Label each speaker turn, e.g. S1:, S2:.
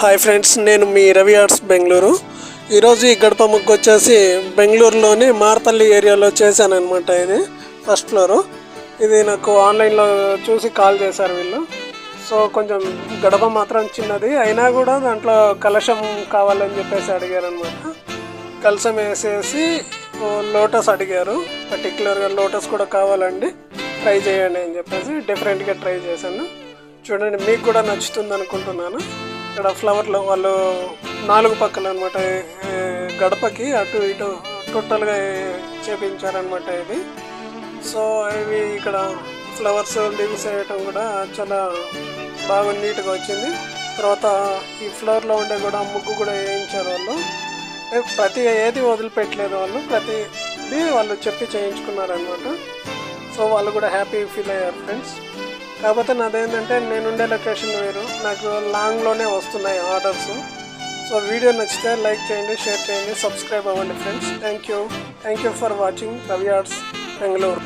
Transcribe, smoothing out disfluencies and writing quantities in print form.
S1: Hi friends, నేను మీ Ravi arts Bengaluru. ఈరోజు ఈ గడప ముగ్గు వచ్చేసి బెంగళూరులోని మార్పల్లి ఏరియాలో చేశాను అనమాట. ఇది ఫస్ట్ ఫ్లోరు. ఇది నాకు ఆన్లైన్లో చూసి కాల్ చేశారు వీళ్ళు. సో కొంచెం గడప మాత్రం చిన్నది అయినా కూడా దాంట్లో కలశం కావాలని చెప్పేసి అడిగారు అనమాట. కలశం వేసేసి లోటస్ అడిగారు. పర్టికులర్గా లోటస్ కూడా కావాలండి, ట్రై చేయండి అని చెప్పేసి డిఫరెంట్గా ట్రై చేశాను. చూడండి, మీకు కూడా నచ్చుతుంది అనుకుంటున్నాను. ఇక్కడ ఫ్లవర్లో వాళ్ళు 4 పక్కలు అనమాట, గడపకి అటు ఇటు టోటల్గా చేపించారనమాట ఇది. సో ఇవి ఇక్కడ ఫ్లవర్స్ లీవ్స్ వేయటం కూడా చాలా బాగా నీట్గా వచ్చింది. తర్వాత ఈ ఫ్లవర్లో ఉండే కూడా ముగ్గు కూడా వేయించారు వాళ్ళు. ప్రతి ఏది వదిలిపెట్టలేదు వాళ్ళు, ప్రతిది వాళ్ళు చెప్పి చేయించుకున్నారనమాట. సో వాళ్ళు కూడా హ్యాపీ ఫీల్ అయ్యారు ఫ్రెండ్స్. కాకపోతే నాదేంటంటే నేనుండే లొకేషన్ వేరు, నాకు లాంగ్లోనే వస్తున్నాయి ఆర్డర్స్. సో వీడియో నచ్చితే లైక్ చేయండి, షేర్ చేయండి, సబ్స్క్రైబ్ అవ్వండి friends. Thank you for watching Ravi arts Bengaluru.